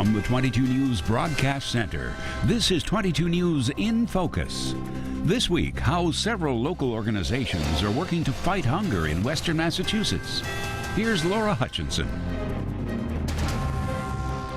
From the 22 News Broadcast Center, this is 22 News in Focus. This week, how several local organizations are working to fight hunger in Western Massachusetts. Here's Laura Hutchinson.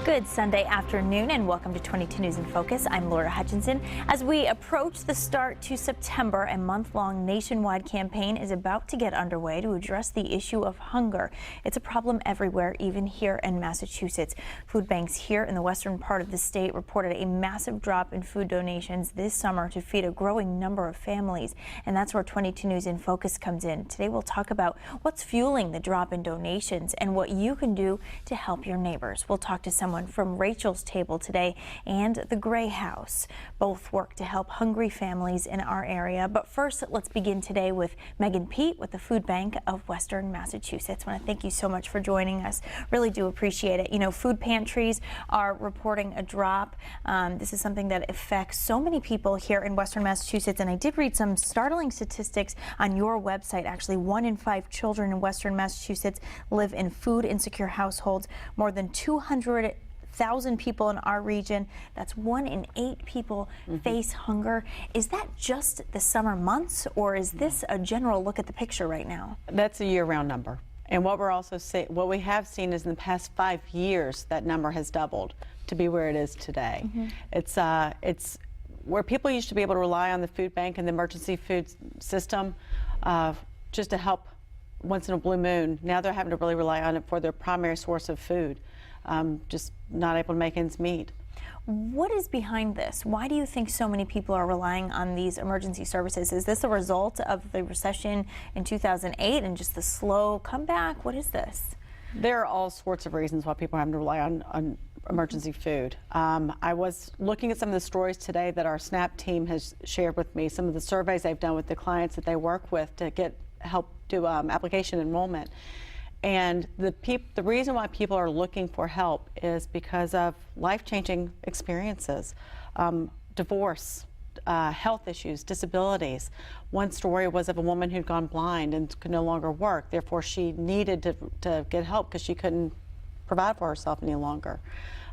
Good Sunday afternoon and welcome to 22 News in Focus. I'm Laura Hutchinson. As we approach the start to September, a month-long nationwide campaign is about to get underway to address the issue of hunger. It's a problem everywhere, even here in Massachusetts. Food banks here in the western part of the state reported a massive drop in food donations this summer to feed a growing number of families. And that's where 22 News in Focus comes in. Today we'll talk about what's fueling the drop in donations and what you can do to help your neighbors. We'll talk to someone from Rachel's Table today and the Gray House. Both work to help hungry families in our area. But first, let's begin today with Megan Pete with the Food Bank of Western Massachusetts. I want to thank you so much for joining us. Really do appreciate it. You know, food pantries are reporting a drop. This is something that affects so many people here in Western Massachusetts. And I did read some startling statistics on your website. Actually, 1 in 5 children in Western Massachusetts live in food insecure households. More than 200,000 people in our region, that's 1 in 8 people face hunger. Is that just the summer months, or is this a general look at the picture right now? That's a year-round number. And what we have seen is in the past 5 years, that number has doubled to be where it is today. It's where people used to be able to rely on the food bank and the emergency food system just to help once in a blue moon. Now they're having to really rely on it for their primary source of food. Just not able to make ends meet. What is behind this? Why do you think so many people are relying on these emergency services? Is this a result of the recession in 2008 and just the slow comeback? What is this? There are all sorts of reasons why people are having to rely on emergency food. I was looking at some of the stories today that our SNAP team has shared with me, some of the surveys they've done with the clients that they work with to get help do application enrollment. And the reason why people are looking for help is because of life-changing experiences, divorce, health issues, disabilities. One story was of a woman who'd gone blind and could no longer work. Therefore, she needed to get help because she couldn't provide for herself any longer.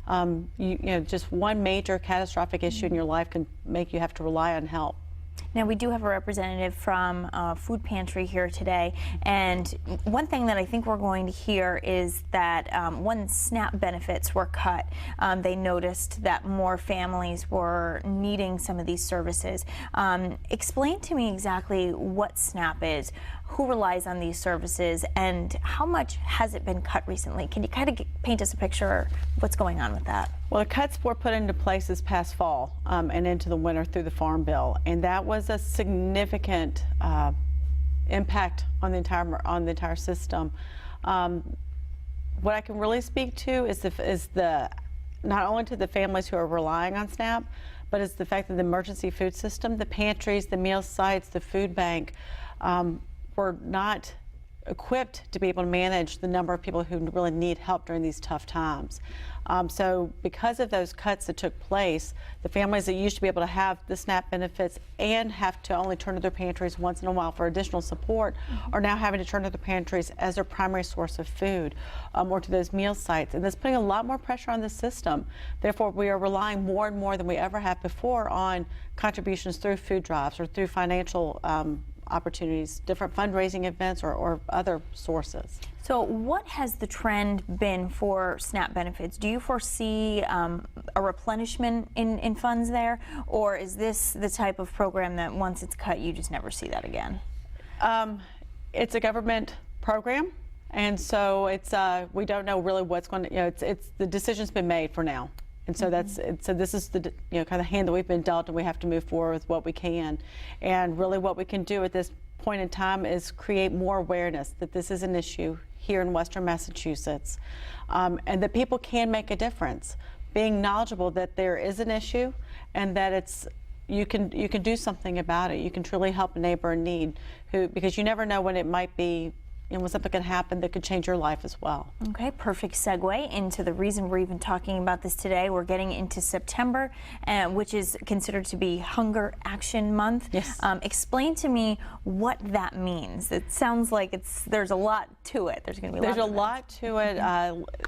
You know, just one major catastrophic issue in your life can make you have to rely on help. Now, we do have a representative from Food Pantry here today, and one thing that I think we're going to hear is that when SNAP benefits were cut, they noticed that more families were needing some of these services. Explain to me exactly what SNAP is, who relies on these services, and how much has it been cut recently? Can you kind of paint us a picture of what's going on with that? Well, the cuts were put into place this past fall and into the winter through the Farm Bill, and that was a significant impact on the entire system. What I can really speak to is not only to the families who are relying on SNAP, but it's the fact that the emergency food system, the pantries, the meal sites, the food bank, were not equipped to be able to manage the number of people who really need help during these tough times. So because of those cuts that took place, the families that used to be able to have the SNAP benefits and have to only turn to their pantries once in a while for additional support are now having to turn to their pantries as their primary source of food or to those meal sites. And that's putting a lot more pressure on the system. Therefore, we are relying more and more than we ever have before on contributions through food drives or through financial opportunities, different fundraising events or other sources. So what has the trend been for SNAP benefits? Do you foresee a replenishment in funds there, or is this the type of program that once it's cut, you just never see that again? It's a government program, and so it's we don't know really what's going to, you know, it's the decision's been made for now. And so this is the kind of hand that we've been dealt, and we have to move forward with what we can. And really what we can do at this point in time is create more awareness that this is an issue here in Western Massachusetts, and that people can make a difference. Being knowledgeable that there is an issue and that you can do something about it. You can truly help a neighbor in need because you never know when it might be when something can happen that could change your life as well. Okay, perfect segue into the reason we're even talking about this today. We're getting into September, which is considered to be Hunger Action Month. Yes. Explain to me what that means. It sounds like there's a lot to it. There's going to be a lot to it,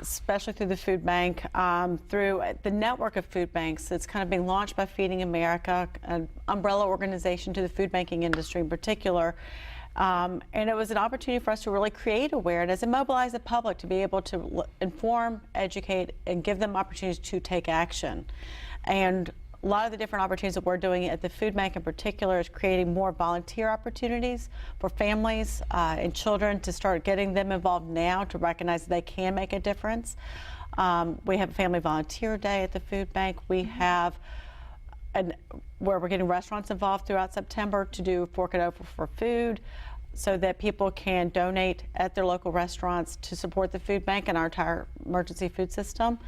especially through the food bank, through the network of food banks. It's kind of being launched by Feeding America, an umbrella organization to the food banking industry in particular. And it was an opportunity for us to really create awareness and mobilize the public to be able to inform, educate, and give them opportunities to take action. And a lot of the different opportunities that we're doing at the food bank in particular is creating more volunteer opportunities for families and children to start getting them involved now to recognize that they can make a difference. We have a Family Volunteer Day at the food bank. We have where we're getting restaurants involved throughout September to do Fork It Over for food so that people can donate at their local restaurants to support the food bank and our entire emergency food system.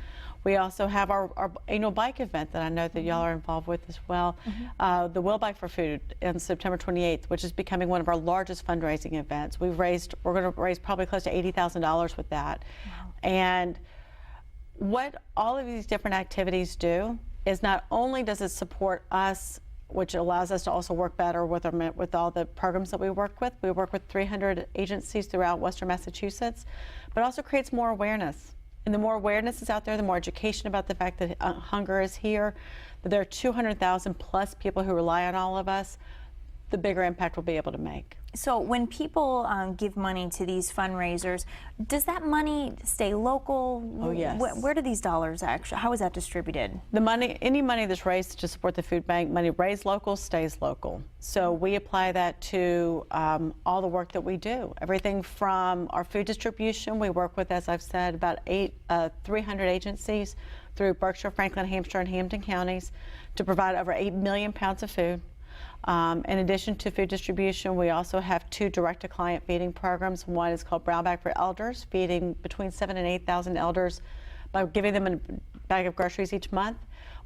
We also have our annual bike event that I know that y'all are involved with as well, the Will Bike for Food on September 28th, which is becoming one of our largest fundraising events. We're going to raise probably close to $80,000 with that. Wow. And what all of these different activities do is not only does it support us, which allows us to also work better with all the programs that we work with. We work with 300 agencies throughout Western Massachusetts, but also creates more awareness. And the more awareness is out there, the more education about the fact that hunger is here, that there are 200,000 plus people who rely on all of us, the bigger impact we'll be able to make. So when people give money to these fundraisers, does that money stay local? Oh, yes. Where do these dollars actually, how is that distributed? The money, any money that's raised to support the food bank, money raised local stays local. So we apply that to all the work that we do. Everything from our food distribution, we work with, as I've said, about 300 agencies through Berkshire, Franklin, Hampshire, and Hampden counties to provide over 8 million pounds of food. In addition to food distribution, we also have 2 direct-to-client feeding programs. One is called Brown Bag for Elders, feeding between 7,000 and 8,000 elders by giving them a bag of groceries each month.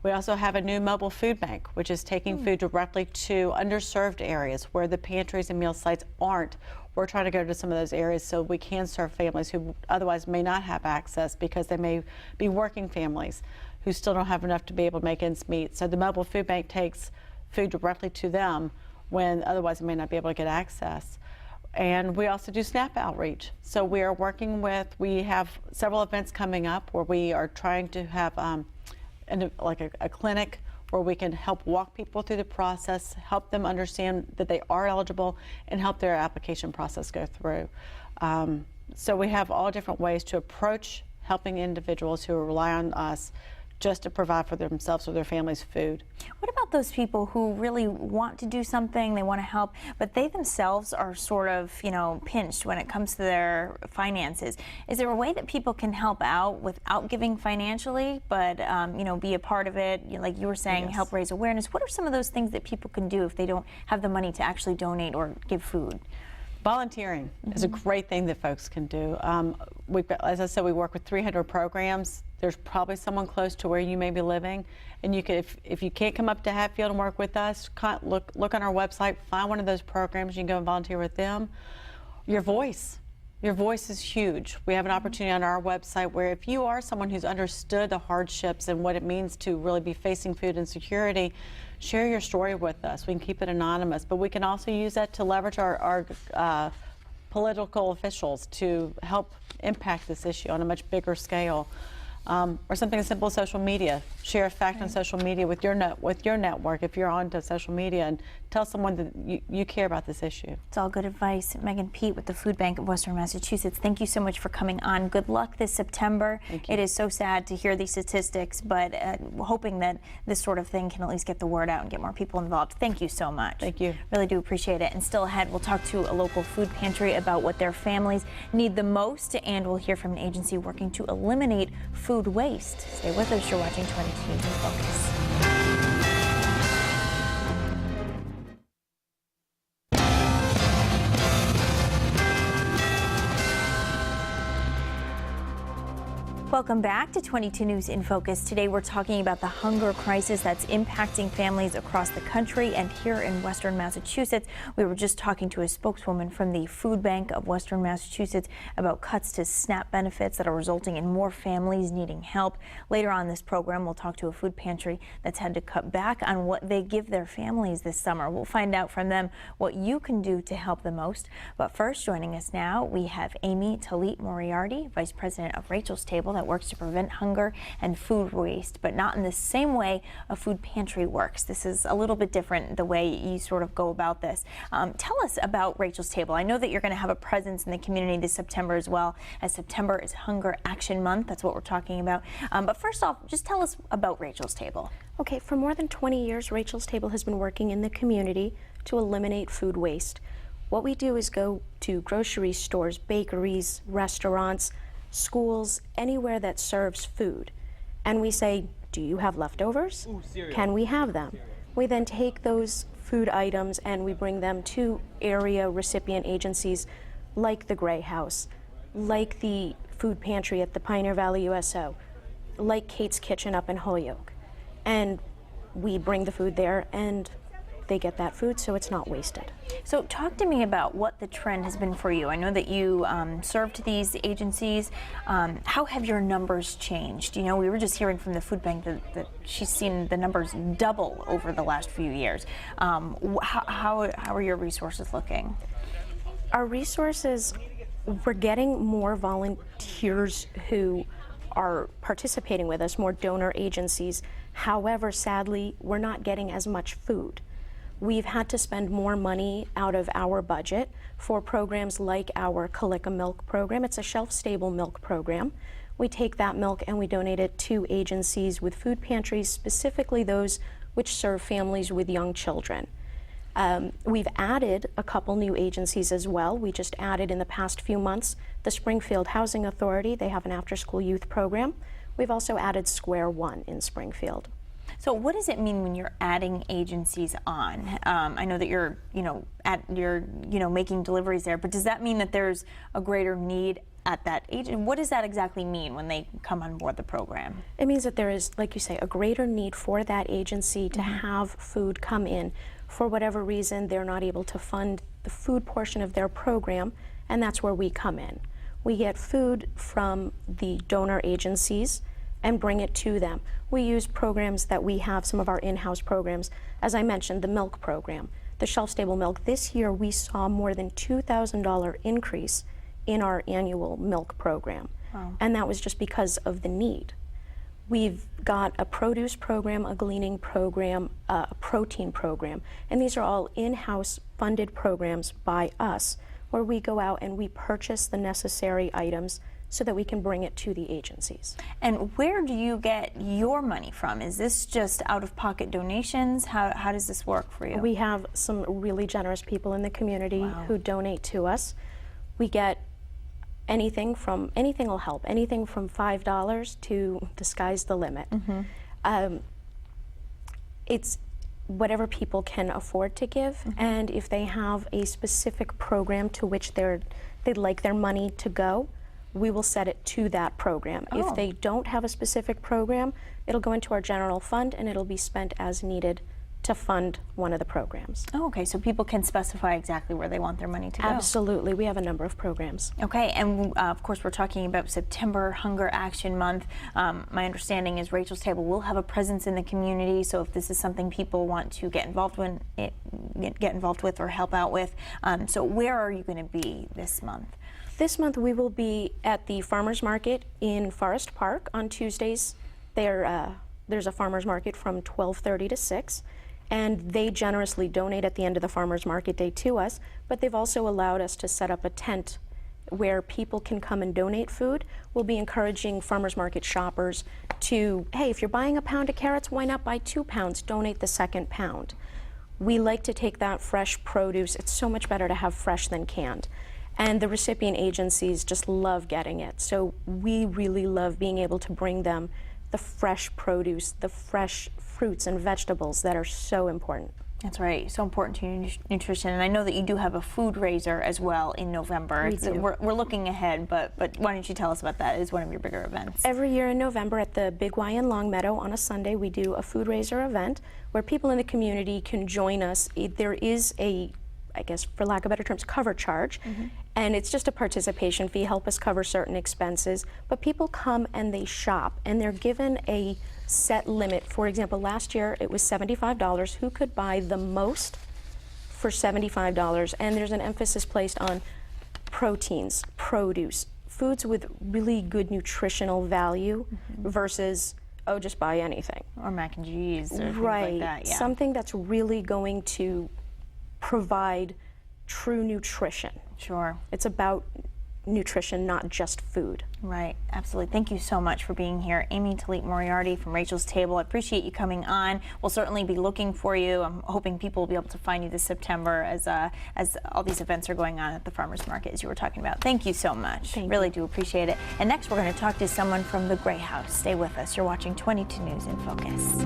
We also have a new mobile food bank, which is taking food directly to underserved areas where the pantries and meal sites aren't. We're trying to go to some of those areas so we can serve families who otherwise may not have access because they may be working families who still don't have enough to be able to make ends meet. So the mobile food bank takes food directly to them when otherwise they may not be able to get access. And we also do SNAP outreach. So we are working we have several events coming up where we are trying to have a clinic where we can help walk people through the process, help them understand that they are eligible, and help their application process go through. So we have all different ways to approach helping individuals who rely on us just to provide for themselves or their families food. What about those people who really want to do something, they want to help, but they themselves are sort of, pinched when it comes to their finances? Is there a way that people can help out without giving financially, but, be a part of it, like you were saying, Yes. help raise awareness? What are some of those things that people can do if they don't have the money to actually donate or give food? Volunteering is a great thing that folks can do. As I said, we work with 300 programs. There's probably someone close to where you may be living, and you could, if you can't come up to Hatfield and work with us, look on our website, find one of those programs. You can go and volunteer with them. Your voice is huge. We have an opportunity on our website where if you are someone who's understood the hardships and what it means to really be facing food insecurity, share your story with us. We can keep it anonymous, but we can also use that to leverage our political officials to help impact this issue on a much bigger scale. Or something as simple as social media. Share a fact on social media with your network if you're onto social media, and tell someone that you care about this issue. It's all good advice. Megan Pete with the Food Bank of Western Massachusetts, thank you so much for coming on. Good luck this September. Thank you. It is so sad to hear these statistics, but hoping that this sort of thing can at least get the word out and get more people involved. Thank you so much. Thank you. Really do appreciate it. And still ahead, we'll talk to a local food pantry about what their families need the most, and we'll hear from an agency working to eliminate food waste. Stay with us. You're watching 22 News in Focus. Welcome back to 22 News in Focus. Today we're talking about the hunger crisis that's impacting families across the country and here in Western Massachusetts. We were just talking to a spokeswoman from the Food Bank of Western Massachusetts about cuts to SNAP benefits that are resulting in more families needing help. Later on in this program, we'll talk to a food pantry that's had to cut back on what they give their families this summer. We'll find out from them what you can do to help the most. But first, joining us now, we have Amy Talit Moriarty, Vice President of Rachel's Table, that works to prevent hunger and food waste, but not in the same way a food pantry works. This is a little bit different, the way you sort of go about this. Tell us about Rachel's Table. I know that you're going to have a presence in the community this September as well, as September is Hunger Action Month. That's what we're talking about. But first off, just tell us about Rachel's Table. Okay, for more than 20 years, Rachel's Table has been working in the community to eliminate food waste. What we do is go to grocery stores, bakeries, restaurants, schools, anywhere that serves food. And we say, do you have leftovers? Can we have them? We then take those food items and we bring them to area recipient agencies like the Gray House, like the food pantry at the Pioneer Valley USO, like Kate's Kitchen up in Holyoke. And we bring the food there and they get that food so it's not wasted. So talk to me about what the trend has been for you. I know that you served these agencies. How have your numbers changed? You know, we were just hearing from the food bank that she's seen the numbers double over the last few years. How are your resources looking? Our resources, we're getting more volunteers who are participating with us, more donor agencies. However, sadly, we're not getting as much food. We've had to spend more money out of our budget for programs like our Kalika Milk program. It's a shelf-stable milk program. We take that milk and we donate it to agencies with food pantries, specifically those which serve families with young children. We've added a couple new agencies as well. We just added in the past few months the Springfield Housing Authority. They have an after-school youth program. We've also added Square One in Springfield. So what does it mean when you're adding agencies on? I know that you're making deliveries there, but does that mean that there's a greater need at that agent? What does that exactly mean when they come on board the program? It means that there is, like you say, a greater need for that agency to have food come in. For whatever reason, they're not able to fund the food portion of their program, and that's where we come in. We get food from the donor agencies and bring it to them. We use programs that we have, some of our in-house programs. As I mentioned, the milk program, the shelf-stable milk. This year we saw more than $2,000 increase in our annual milk program. Wow. And that was just because of the need. We've got a produce program, a gleaning program, a protein program, and these are all in-house funded programs by us, where we go out and we purchase the necessary items so that we can bring it to the agencies. And where do you get your money from? Is this just out-of-pocket donations? How does this work for you? We have some really generous people in the community who donate to us. We get anything will help, anything from $5 to the sky's the limit. It's whatever people can afford to give, and if they have a specific program to which they'd like their money to go, we will set it to that program. Oh. If they don't have a specific program, it'll go into our general fund and it'll be spent as needed to fund one of the programs. Oh, okay, so people can specify exactly where they want their money to go. Absolutely, we have a number of programs. Okay, and of course we're talking about September Hunger Action Month. My understanding is Rachel's Table will have a presence in the community, so if this is something people want to get involved with or help out with, so where are you going to be this month? This month we will be at the Farmers Market in Forest Park on Tuesdays. There's a farmers market from 12:30 to 6, and they generously donate at the end of the farmers market day to us, but they've also allowed us to set up a tent where people can come and donate food. We'll be encouraging farmers market shoppers to, hey, if you're buying a pound of carrots, why not buy 2 pounds? Donate the second pound. We like to take that fresh produce. It's so much better to have fresh than canned. And the recipient agencies just love getting it. So we really love being able to bring them the fresh produce, the fresh fruits and vegetables that are so important. That's right. So important to your nutrition. And I know that you do have a food raiser as well in November. We're looking ahead, but why don't you tell us about that? It's one of your bigger events. Every year in November at the Big Y in Longmeadow on a Sunday, we do a food raiser event where people in the community can join us. There is a, I guess for lack of better terms, cover charge. And it's just a participation fee, help us cover certain expenses. But people come and they shop and they're given a set limit. For example, last year it was $75. Who could buy the most for $75? And there's an emphasis placed on proteins, produce, foods with really good nutritional value versus, oh, just buy anything. Or mac and cheese or things right. like that. Yeah. Something that's really going to provide true nutrition. Sure. It's about nutrition, not just food. Right, absolutely. Thank you so much for being here. Amy Talib Moriarty from Rachel's Table. I appreciate you coming on. We'll certainly be looking for you. I'm hoping people will be able to find you this September as all these events are going on at the farmers market, as you were talking about. Thank you so much. Really do appreciate it. And next we're going to talk to someone from the Gray House. Stay with us. You're watching 22 News in Focus.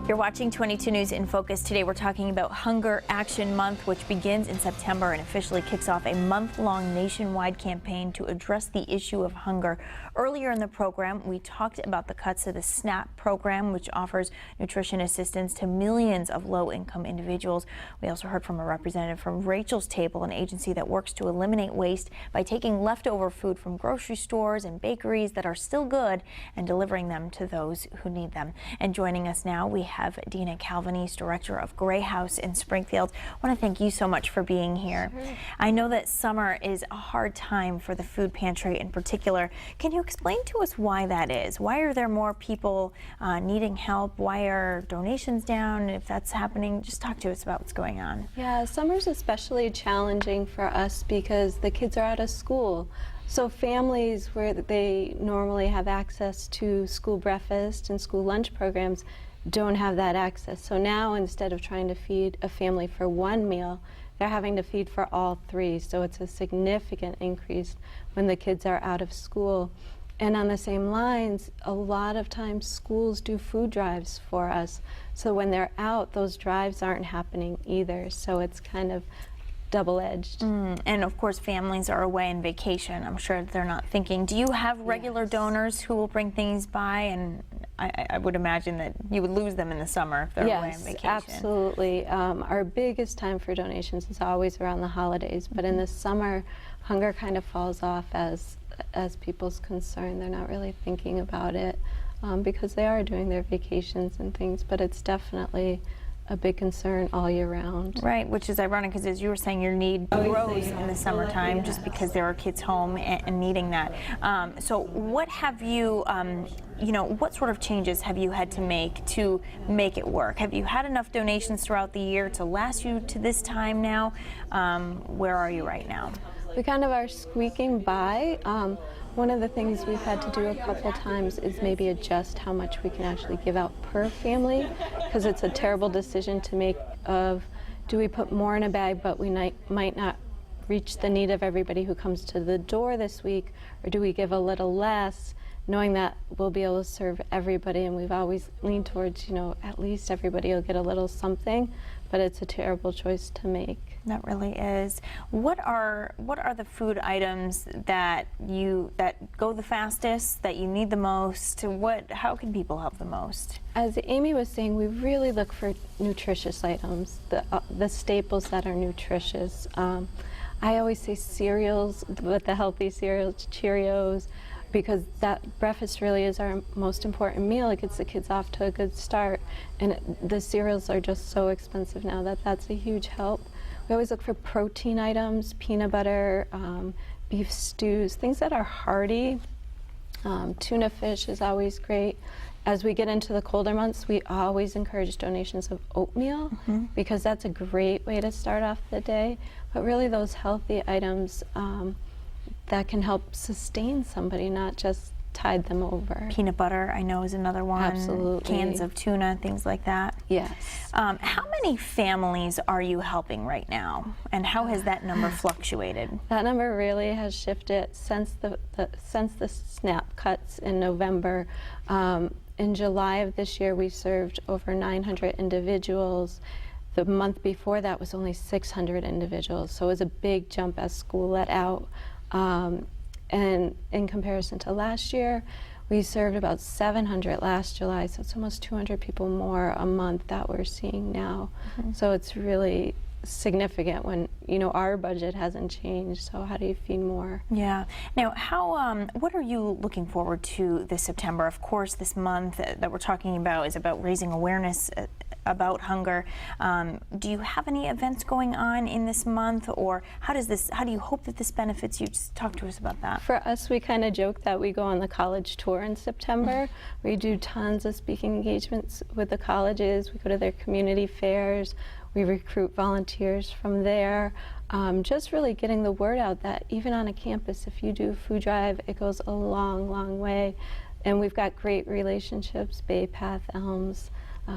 You're watching 22 News in Focus. Today we're talking about Hunger Action Month, which begins in September and officially kicks off a month-long nationwide campaign to address the issue of hunger. Earlier in the program, we talked about the cuts to the SNAP program, which offers nutrition assistance to millions of low-income individuals. We also heard from a representative from Rachel's Table, an agency that works to eliminate waste by taking leftover food from grocery stores and bakeries that are still good and delivering them to those who need them. And joining us now, we have Dina Calvanese, Director of Gray House in Springfield. I want to thank you so much for being here. Sure. I know that summer is a hard time for the food pantry in particular. Can you explain to us why that is? Why are there more people needing help? Why are donations down? If that's happening, just talk to us about what's going on. Yeah, summer's especially challenging for us because the kids are out of school. So families where they normally have access to school breakfast and school lunch programs don't have that access. So now instead of trying to feed a family for one meal, they're having to feed for all three. So it's a significant increase when the kids are out of school. And on the same lines, a lot of times schools do food drives for us. So when they're out, those drives aren't happening either. So it's kind of double-edged. And of course families are away on vacation. I'm sure they're not thinking. Do you have regular donors who will bring things by? And I would imagine that you would lose them in the summer if they're away on vacation. Yes, absolutely. Our biggest time for donations is always around the holidays, but in the summer, hunger kind of falls off as people's concern. They're not really thinking about it because they are doing their vacations and things, but it's definitely a big concern all year round. Right, which is ironic because as you were saying, your need grows in the summertime just because there are kids home and needing that. So what have you, what sort of changes have you had to make it work? Have you had enough donations throughout the year to last you to this time now? Where are you right now? We kind of are squeaking by. One of the things we've had to do a couple times is maybe adjust how much we can actually give out per family, because it's a terrible decision to make of, do we put more in a bag but we might not reach the need of everybody who comes to the door this week, or do we give a little less, knowing that we'll be able to serve everybody? And we've always leaned towards, at least everybody will get a little something, but it's a terrible choice to make. That really is. What are the food items that go the fastest, that you need the most? How can people help the most? As Amy was saying, we really look for nutritious items, the staples that are nutritious. I always say cereals, but the healthy cereals, Cheerios, because that breakfast really is our most important meal. It gets the kids off to a good start, and the cereals are just so expensive now that's a huge help. We always look for protein items, peanut butter, beef stews, things that are hearty. Tuna fish is always great. As we get into the colder months, we always encourage donations of oatmeal because that's a great way to start off the day. But really those healthy items that can help sustain somebody, not just tide them over. Peanut butter, I know, is another one. Absolutely. Cans of tuna, things like that. Yes. How many families are you helping right now, and how has that number fluctuated? That number really has shifted since the SNAP cuts in November. In July of this year, we served over 900 individuals. The month before that was only 600 individuals, so it was a big jump as school let out. And in comparison to last year, we served about 700 last July, so it's almost 200 people more a month that we're seeing now. So it's really significant when, you know, our budget hasn't changed, so how do you feed more? Yeah. Now, what are you looking forward to this September? Of course, this month that we're talking about is about raising awareness about hunger. Do you have any events going on in this month, or how do you hope that this benefits you? Just talk to us about that. For us, we kind of joke that we go on the college tour in September. We do tons of speaking engagements with the colleges. We go to their community fairs. We recruit volunteers from there. Just really getting the word out that even on a campus, if you do food drive, it goes a long, long way. And we've got great relationships, Bay Path, Elms,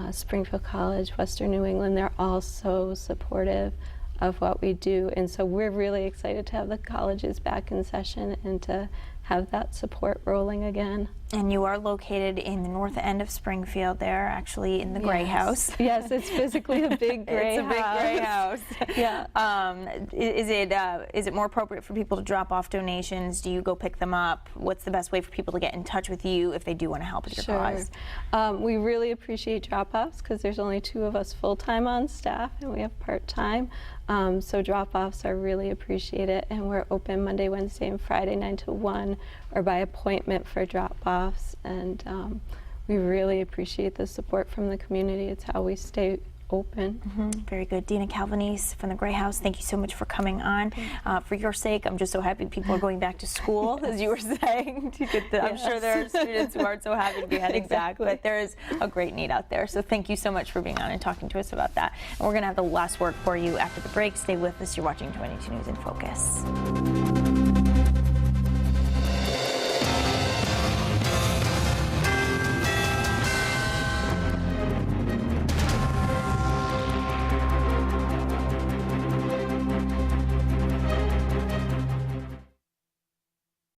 Springfield College, Western New England. They're all so supportive of what we do, and so we're really excited to have the colleges back in session and to have that support rolling again. And you are located in the north end of Springfield there, actually in the Gray House. Yes, it's physically a big gray It's a big gray house. Yeah. Is it more appropriate for people to drop off donations? Do you go pick them up? What's the best way for people to get in touch with you if they do want to help with your cause? We really appreciate drop-offs because there's only 2 of us full-time on staff and we have part-time. So drop-offs are really appreciated, and we're open Monday, Wednesday, and Friday 9 to 1 or by appointment for drop-offs, and we really appreciate the support from the community. It's how we stay open. Very good. Dina Calvanese from the Gray House, thank you so much for coming on. For your sake, I'm just so happy people are going back to school, as you were saying. I'm sure there are students who aren't so happy to be heading back, but there is a great need out there. So thank you so much for being on and talking to us about that. And we're going to have the last word for you after the break. Stay with us. You're watching 22 News in Focus.